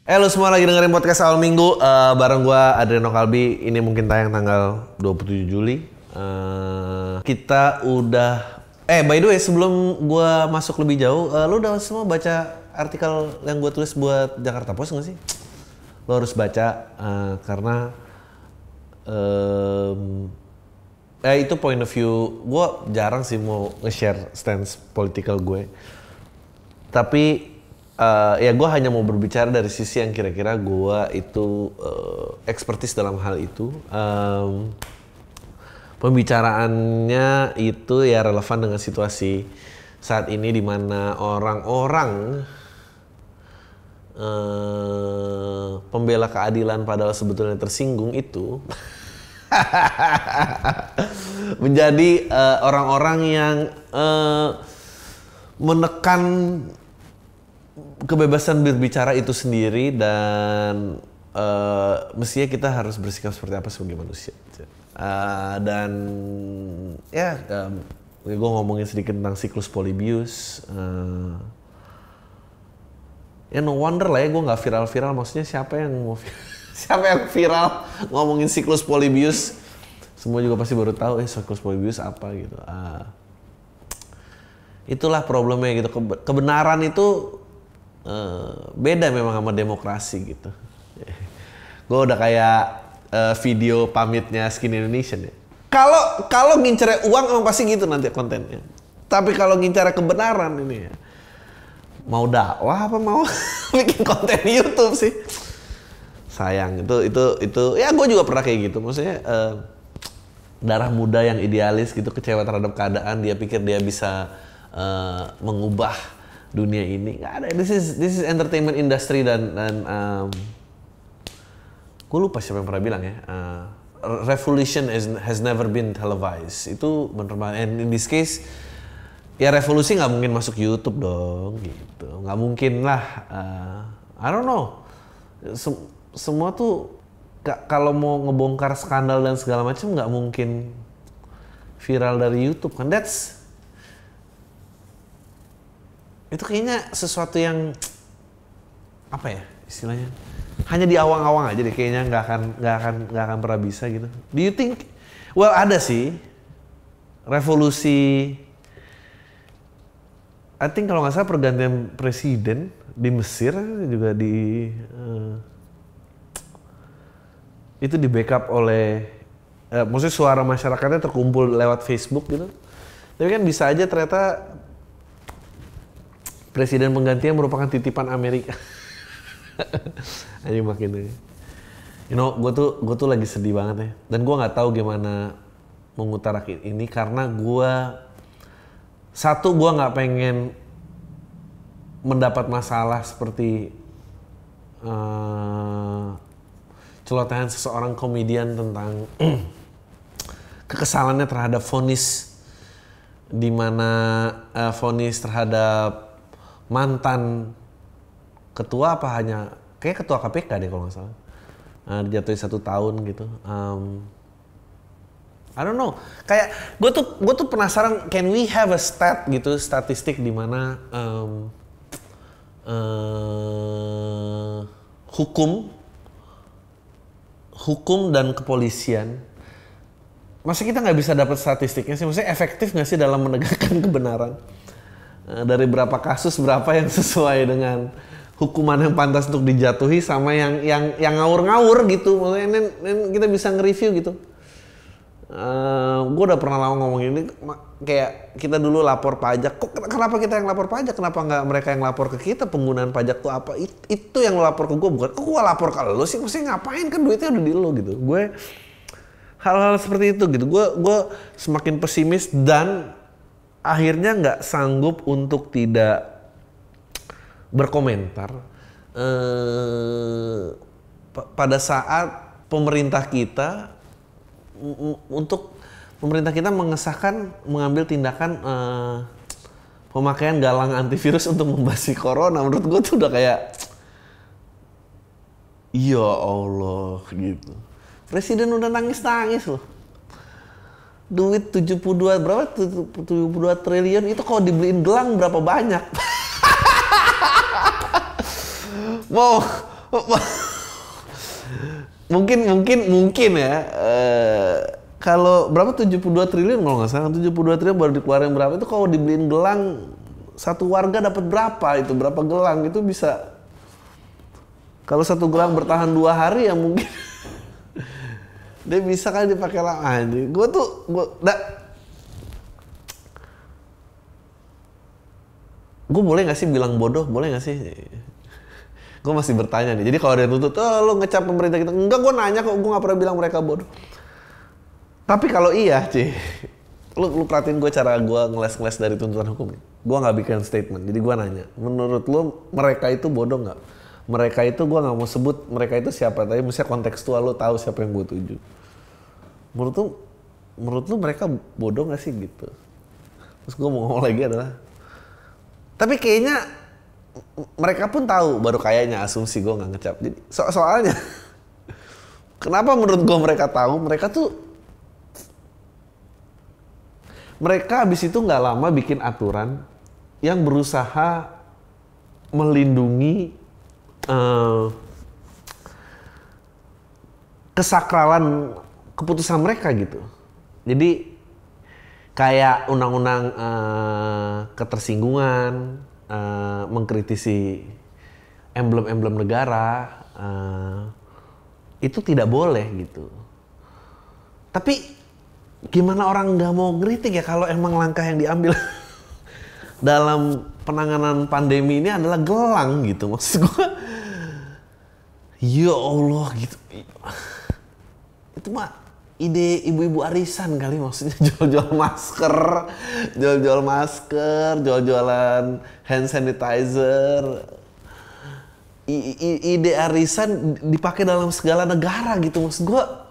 Lu semua lagi dengerin podcast awal minggu bareng gua Adriano Kalbi. Ini mungkin tayang tanggal 27 Juli. Kita udah by the way sebelum gua masuk lebih jauh, lu udah semua baca artikel yang gua tulis buat Jakarta Post nggak sih? Lu harus baca karena itu point of view. Gua jarang sih mau nge-share stance political gue. Tapi ya gue hanya mau berbicara dari sisi yang kira-kira gue itu expertise dalam hal itu. Pembicaraannya itu ya relevan dengan situasi saat ini di mana orang-orang pembela keadilan padahal sebetulnya tersinggung itu menjadi orang-orang yang menekan kebebasan berbicara itu sendiri dan mestinya kita harus bersikap seperti apa sebagai manusia. Dan ya gue ngomongin sedikit tentang siklus Polybius. Ya no wonder lah ya gue nggak viral-viral. Maksudnya siapa yang viral ngomongin siklus Polybius? Semua juga pasti baru tahu siklus Polybius apa gitu. Itulah problemnya gitu. Kebenaran itu beda memang sama demokrasi gitu. Gue udah kayak video pamitnya Skin Indonesian ya. Kalau ngincer uang emang pasti gitu nanti kontennya. Tapi kalau ngincer kebenaran ini ya, mau dakwah apa mau bikin konten YouTube sih? Sayang itu ya gue juga pernah kayak gitu. Maksudnya darah muda yang idealis gitu kecewa terhadap keadaan, dia pikir dia bisa mengubah dunia ini. Nggak ada. This is entertainment industry dan gue lupa siapa yang pernah bilang ya, revolution has never been televised. Itu bener banget. And in this case ya revolusi nggak mungkin masuk YouTube dong gitu, nggak mungkin lah. I don't know, semua tuh kalau mau ngebongkar skandal dan segala macam nggak mungkin viral dari YouTube kan. Itu kayaknya sesuatu yang apa ya istilahnya, hanya di awang-awang aja deh kayaknya, nggak akan pernah bisa gitu. Do you think? Well, ada sih revolusi. I think kalau nggak salah pergantian presiden di Mesir juga itu di backup oleh maksudnya suara masyarakatnya terkumpul lewat Facebook gitu. Tapi kan bisa aja ternyata presiden penggantinya merupakan titipan Amerika. Ayo makin aja. Gue tuh lagi sedih banget ya. Dan gue nggak tahu gimana mengutarakan ini karena gue nggak pengen mendapat masalah seperti celotehan seseorang komedian tentang kekesalannya terhadap vonis, di mana vonis terhadap mantan ketua apa hanya kayak ketua KPK deh kalau nggak salah, dijatuhi 1 tahun gitu. I don't know, kayak gue tuh penasaran, can we have a statistik di mana hukum dan kepolisian, masa kita nggak bisa dapat statistiknya sih? Maksudnya efektif nggak sih dalam menegakkan kebenaran? Dari berapa kasus berapa yang sesuai dengan hukuman yang pantas untuk dijatuhi sama yang ngawur-ngawur gitu. Maksudnya kita bisa nge-review gitu. Gue udah pernah lama ngomong ini, kayak kita dulu lapor pajak. Kenapa kita yang lapor pajak? Kenapa nggak mereka yang lapor ke kita? Penggunaan pajak tuh apa? Itu yang lo lapor ke gue, bukan gue lapor ke lo sih. Maksudnya ngapain, kan duitnya udah di lo gitu. Gue hal-hal seperti itu gitu. Gue semakin pesimis dan akhirnya nggak sanggup untuk tidak berkomentar pada saat pemerintah kita mengambil tindakan pemakaian galang antivirus untuk membasmi corona. Menurut gue tuh udah kayak ya Allah gitu. Presiden udah nangis loh. Duit 72 triliun itu kalau dibeliin gelang berapa banyak? mungkin ya. Kalau berapa 72 triliun kalau nggak salah, 72 triliun baru dikeluarin berapa itu kalau dibeliin gelang satu warga dapat berapa itu, berapa gelang itu bisa. Kalau satu gelang bertahan 2 hari ya mungkin dia bisa kan dipakai lama. Gue boleh nggak sih bilang bodoh? Boleh nggak sih? Gue masih bertanya nih. Jadi kalau ada yang tuntut, lo ngecap pemerintah kita. Enggak, gue nanya kok. Gue nggak pernah bilang mereka bodoh. Tapi kalau iya, lu perhatiin gue cara gue ngeles-ngeles dari tuntutan hukum. Gue nggak bikin statement. Jadi gue nanya, menurut lo mereka itu bodoh nggak? Mereka itu gue nggak mau sebut mereka itu siapa. Tapi misalnya kontekstual lo tahu siapa yang gue tuju. Menurut lu mereka bodoh nggak sih gitu? Terus gue mau ngomong lagi adalah, tapi kayaknya mereka pun tahu, baru kayaknya asumsi gue nggak ngecap. Jadi soalnya kenapa menurut gue mereka tahu? Mereka abis itu nggak lama bikin aturan yang berusaha melindungi kesakralan keputusan mereka gitu. Jadi kayak undang-undang ketersinggungan, mengkritisi emblem-emblem negara, itu tidak boleh gitu. Tapi gimana orang nggak mau ngeritik ya kalau emang langkah yang diambil dalam penanganan pandemi ini adalah gelang gitu. Maksud gue, ya Allah gitu. Itu mah ide ibu-ibu arisan kali, maksudnya jual-jual masker, jual-jualan hand sanitizer. Ide arisan dipakai dalam segala negara gitu, maksud gua.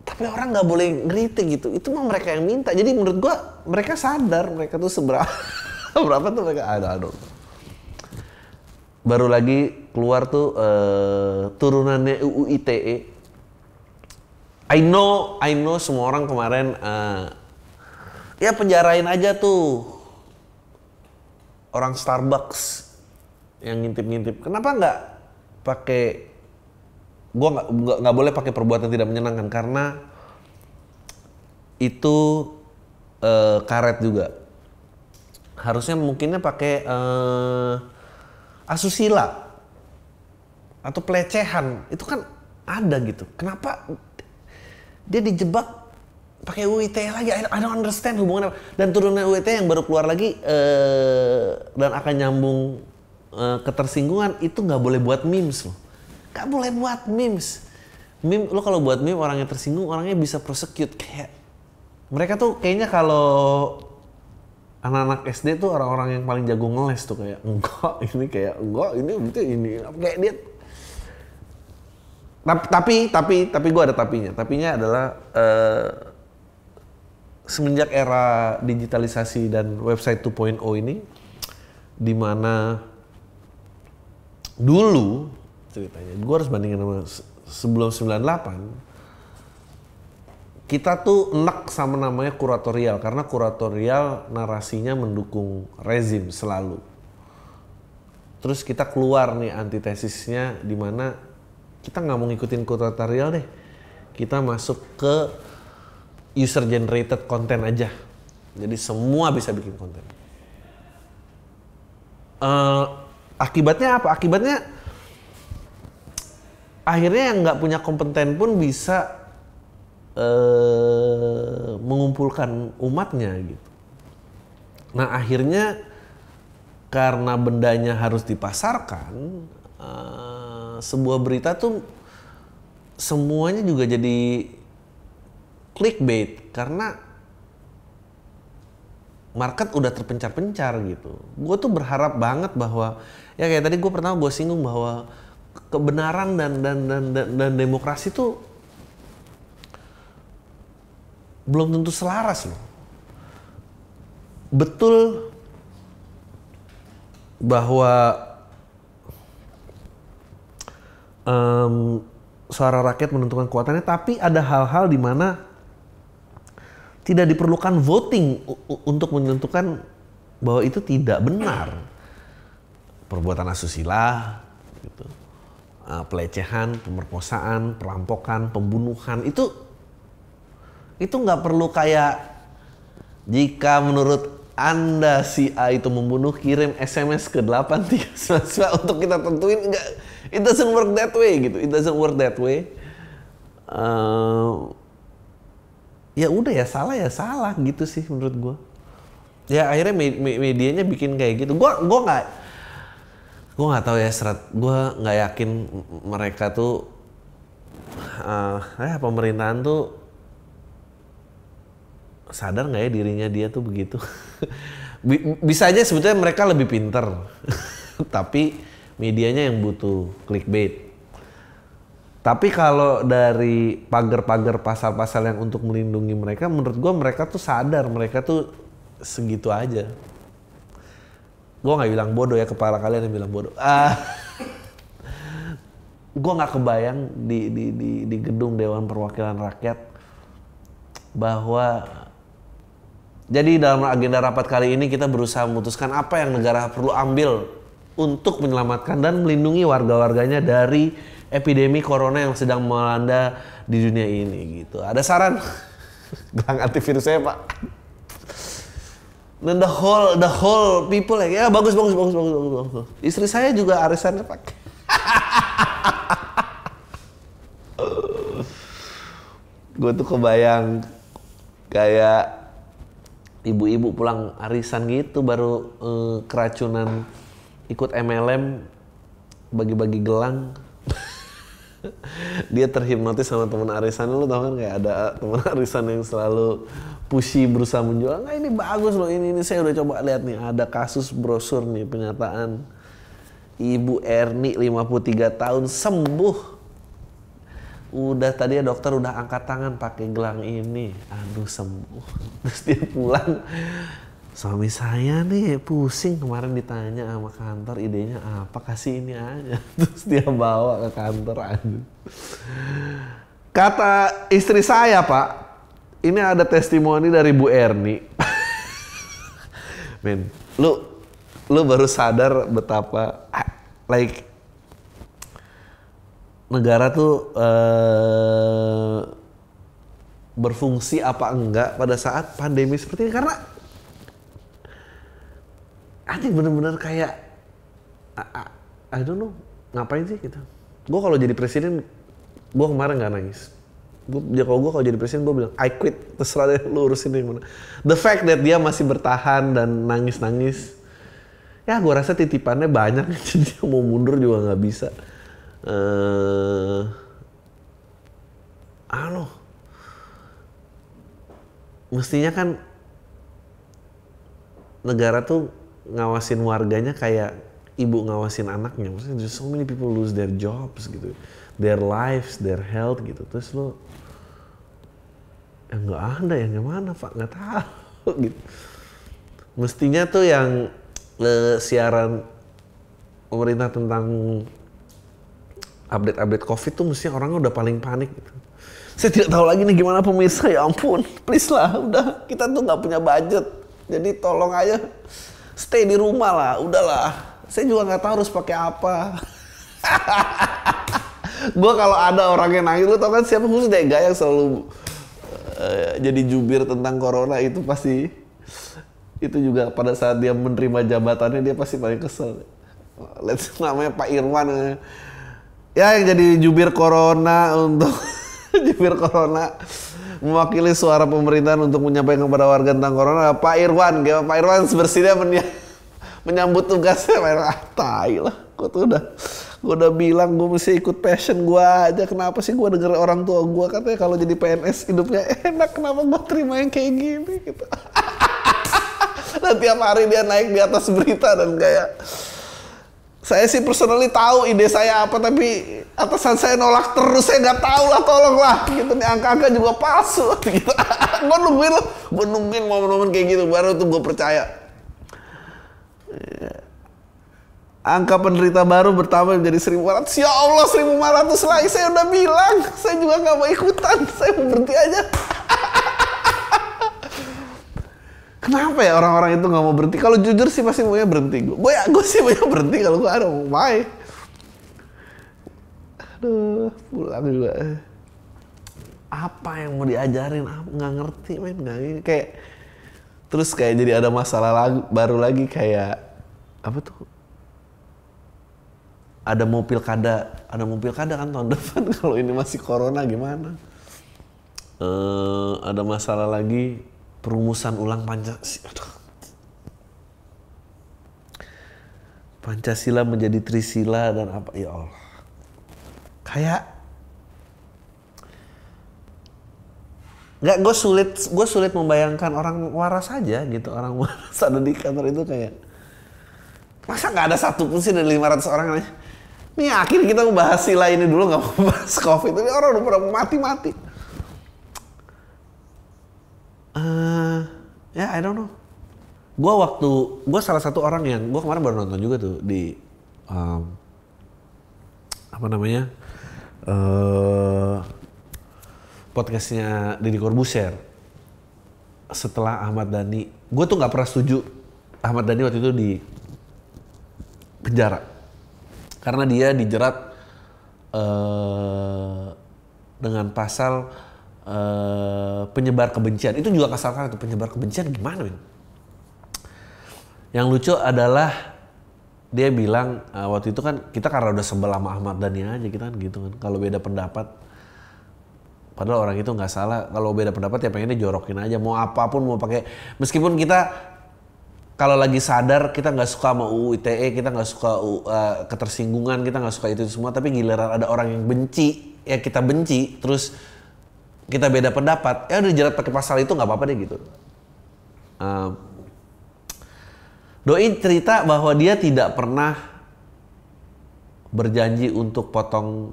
Tapi orang nggak boleh ngeritik gitu. Itu mah mereka yang minta. Jadi menurut gua mereka sadar mereka tuh seberapa berapa tuh mereka ada. Baru lagi keluar tuh turunannya UU ITE. I know semua orang kemarin ya penjarain aja tuh orang Starbucks yang ngintip-ngintip. Kenapa nggak pakai? Gua nggak boleh pakai perbuatan tidak menyenangkan karena itu karet juga. Harusnya mungkinnya pakai asusila atau pelecehan. Itu kan ada gitu. Kenapa dia dijebak pakai UU ITE lagi? I don't understand hubungannya. Dan turunan UU ITE yang baru keluar lagi dan akan nyambung ketersinggungan itu nggak boleh buat memes loh. Nggak boleh buat memes. Lo kalau buat meme orang yang tersinggung orangnya bisa prosecute. Kayak mereka tuh kayaknya kalau anak-anak SD tuh orang-orang yang paling jago ngeles tuh kayak enggak ini kayak dia. Tapi gue ada tapinya. Tapinya adalah semenjak era digitalisasi dan website 2.0 ini, di mana dulu ceritanya, gue harus bandingin sama sebelum 98, kita tuh enek sama namanya kuratorial, karena kuratorial narasinya mendukung rezim selalu. Terus kita keluar nih antitesisnya, di mana kita nggak mau ngikutin kuratorial deh, kita masuk ke user generated content aja. Jadi semua bisa bikin konten. Akibatnya apa? Akibatnya akhirnya yang nggak punya kompeten pun bisa mengumpulkan umatnya gitu. Nah akhirnya karena bendanya harus dipasarkan, sebuah berita tuh semuanya juga jadi clickbait karena market udah terpencar-pencar gitu. Gue tuh berharap banget bahwa ya kayak tadi gue singgung bahwa kebenaran dan demokrasi tuh belum tentu selaras loh. Betul bahwa suara rakyat menentukan kekuatannya, tapi ada hal-hal di mana tidak diperlukan voting untuk menentukan bahwa itu tidak benar. perbuatan asusila, gitu. Pelecehan, pemerkosaan, perampokan, pembunuhan itu nggak perlu kayak jika menurut Anda si A itu membunuh, kirim SMS ke 8399 untuk kita tentuin. Enggak, it doesn't work that way gitu. It doesn't work that way. Ya udah ya salah gitu sih menurut gue. Ya akhirnya medianya bikin kayak gitu. Gue nggak tahu ya gue nggak yakin mereka tuh pemerintahan tuh sadar nggak ya dirinya dia tuh begitu. Bisa aja sebetulnya mereka lebih pinter, tapi medianya yang butuh clickbait. Tapi kalau dari pagar-pagar pasal-pasal yang untuk melindungi mereka, menurut gue mereka tuh sadar, mereka tuh segitu aja. Gue nggak bilang bodoh ya, kepala kalian yang bilang bodoh. Gue nggak kebayang di gedung Dewan Perwakilan Rakyat bahwa jadi dalam agenda rapat kali ini kita berusaha memutuskan apa yang negara perlu ambil untuk menyelamatkan dan melindungi warga-warganya dari epidemi corona yang sedang melanda di dunia ini gitu. Ada saran? Gelang antivirus saya, Pak. Dan the whole people ya bagus. Istri saya juga arisannya pakai. Gue tuh kebayang kayak ibu-ibu pulang arisan gitu baru keracunan ikut MLM bagi-bagi gelang. Dia terhipnotis sama teman arisan. Lu tau kan kayak ada teman arisan yang selalu pushy berusaha menjual. Nah ini bagus loh, ini saya udah coba lihat nih, ada kasus brosur nih penyataan Ibu Erni 53 tahun sembuh. Udah tadi ya dokter udah angkat tangan pakai gelang ini. Aduh sembuh. Terus dia pulang. Suami saya nih pusing kemarin ditanya sama kantor idenya apa, kasih ini aja. Terus dia bawa ke kantor aja. Kata istri saya, Pak, ini ada testimoni dari Bu Erni. Men, lu baru sadar betapa negara tuh berfungsi apa enggak pada saat pandemi seperti ini, karena anjing bener-bener kayak I don't know ngapain sih gitu. Gue kalau jadi presiden, gue kemarin nggak nangis. Kalau gue jadi presiden gue bilang I quit, terserah deh lu urusin yang mana. The fact that dia masih bertahan dan nangis-nangis, ya gue rasa titipannya banyak. Jadi dia mau mundur juga nggak bisa. Mestinya kan negara tuh ngawasin warganya kayak ibu ngawasin anaknya. Maksudnya there's so many people lose their jobs gitu, their lives, their health gitu. Terus lo nggak ada yang gimana Pak, nggak tahu gitu. Mestinya tuh yang siaran pemerintah tentang update COVID tuh mestinya orangnya udah paling panik gitu. Saya tidak tahu lagi nih gimana pemirsa, ya ampun, please lah, udah kita tuh nggak punya budget, jadi tolong aja stay di rumah lah, udahlah. Saya juga nggak tahu harus pakai apa. Gue kalau ada orang yang nangis, lu tau kan siapa, khusus Dega yang selalu jadi jubir tentang corona itu pasti. Itu juga pada saat dia menerima jabatannya dia pasti paling kesel. Namanya Pak Irwan. Ya yang jadi jubir corona untuk jubir corona mewakili suara pemerintahan untuk menyampaikan kepada warga tentang corona Pak Irwan. Pak Irwan sebersihnya menyambut tugasnya. Tai lah. Gue udah bilang gue mesti ikut passion gue aja. Kenapa sih gue denger orang tua gue katanya kalau jadi PNS hidupnya enak, kenapa gue terima yang kayak gini gitu. Dan tiap hari dia naik di atas berita dan kayak, saya sih personally tahu ide saya apa, tapi atasan saya nolak terus. Saya nggak tahu lah, tolonglah gitu. Nih angka-angka juga palsu gitu. Gue nungguin momen-momen kayak gitu baru tuh gue percaya. Angka penderita baru bertambah menjadi 1.400. Ya Allah, 1.400 lagi. Saya udah bilang, saya juga nggak mau ikutan. Saya mau berhenti aja. Kenapa ya orang-orang itu nggak mau berhenti? Kalau jujur sih pasti maunya berhenti. Gue sih maunya berhenti kalau gue ada mau main. Aduh, pulang juga. Apa yang mau diajarin? Nggak ngerti, men. Nggak ini kayak. Terus kayak jadi ada masalah baru lagi kayak apa tuh? Ada mau pilkada kan tahun depan. Kalau ini masih corona gimana? Ada masalah lagi perumusan ulang Pancasila menjadi Trisila dan apa, ya Allah. Kayak nggak, gue sulit membayangkan orang waras aja gitu, orang waras ada di kantor itu kayak masa nggak ada satu pun sih dari 500 orang yang nih akhirnya kita membahas sila ini dulu, nggak mau bahas COVID. Ini orang udah pada mati-mati. Ya, I don't know. Gue salah satu orang yang gue kemarin baru nonton juga tuh di apa namanya podcastnya Deddy Corbuzier setelah Ahmad Dhani. Gue tuh nggak pernah setuju Ahmad Dhani waktu itu di penjara karena dia dijerat dengan pasal penyebar kebencian. Itu juga kasar itu, penyebar kebencian gimana, men? Yang lucu adalah dia bilang waktu itu kan kita karena udah sebel sama Ahmad Dhani aja kita kan gitu kan. Kalau beda pendapat, padahal orang itu nggak salah. Kalau beda pendapat ya pengennya jorokin aja. Mau apapun, mau pakai, meskipun kita kalau lagi sadar kita nggak suka sama UU ITE, kita nggak suka ketersinggungan, kita nggak suka itu semua. Tapi giliran ada orang yang benci, ya kita benci. Terus kita beda pendapat, ya udah jerat pakai pasal itu nggak apa-apa deh gitu. Doi cerita bahwa dia tidak pernah berjanji untuk potong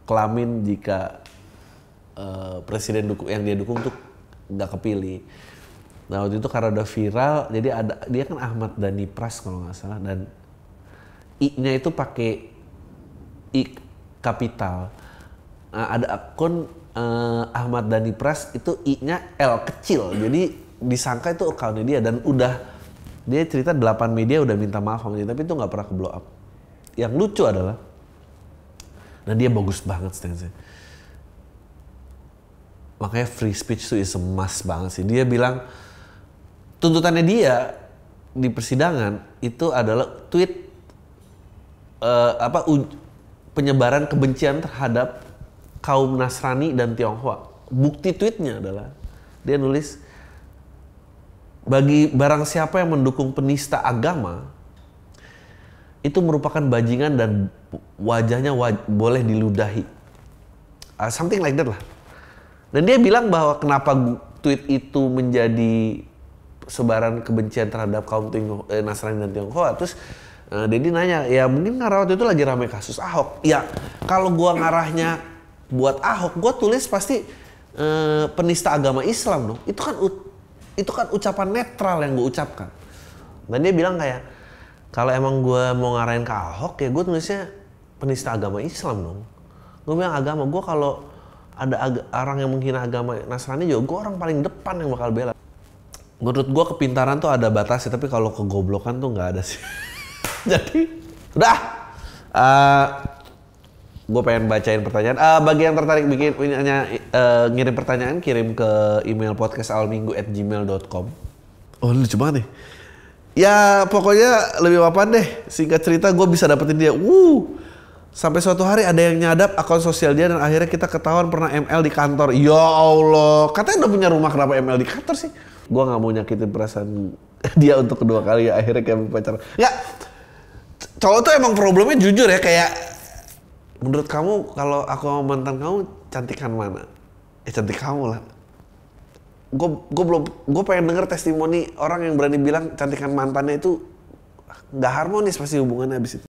kelamin jika presiden yang dia dukung tuh nggak kepilih. Nah waktu itu karena udah viral, jadi dia kan Ahmad Dhani Pras kalau nggak salah, dan I-nya itu pakai I kapital. Nah, ada akun Ahmad Dhani Pras itu I-nya L kecil, jadi disangka itu account-nya dia, dan dia cerita 8 media udah minta maaf sama dia, tapi itu nggak pernah ke blow up. Yang lucu adalah, dan dia bagus banget stance-nya. Makanya free speech itu is a must banget sih. Dia bilang tuntutannya dia di persidangan itu adalah tweet penyebaran kebencian terhadap kaum Nasrani dan Tionghoa. Bukti tweetnya adalah dia nulis, bagi barang siapa yang mendukung penista agama itu merupakan bajingan dan wajahnya boleh diludahi. Something like that lah. Dan dia bilang bahwa kenapa tweet itu menjadi sebaran kebencian terhadap kaum Nasrani dan Tionghoa. Terus Deddy nanya, ya mungkin karena waktu itu lagi ramai kasus Ahok. Ya kalau gua ngarahnya buat Ahok, gua tulis pasti penista agama Islam dong. Itu kan ucapan netral yang gue ucapkan. Dan dia bilang kayak, kalau emang gue mau ngarahin ke Ahok ya gue tulisnya penista agama Islam dong. Gue bilang agama, gue kalau ada orang yang menghina agama Nasrani juga gue orang paling depan yang bakal bela. Menurut gue kepintaran tuh ada batasnya, tapi kalau kegoblokan tuh nggak ada sih. Jadi udah, gue pengen bacain pertanyaan. Bagi yang tertarik ngirim pertanyaan, kirim ke email podcastalminggu@gmail.com. Oh lucu banget nih. Ya pokoknya lebih papan deh. Singkat cerita gue bisa dapetin dia. Sampai suatu hari ada yang nyadap akun sosial dia dan akhirnya kita ketahuan pernah ML di kantor. Ya Allah, katanya udah punya rumah, kenapa ML di kantor sih? Gue nggak mau nyakitin perasaan dia untuk kedua kali ya. Akhirnya kayak pacaran. Ya, cowok tuh emang problemnya jujur ya, kayak menurut kamu kalau aku sama mantan kamu cantikan mana? Cantik kamu lah. Gue pengen denger testimoni orang yang berani bilang cantikan mantannya itu nggak harmonis pasti hubungannya abis itu.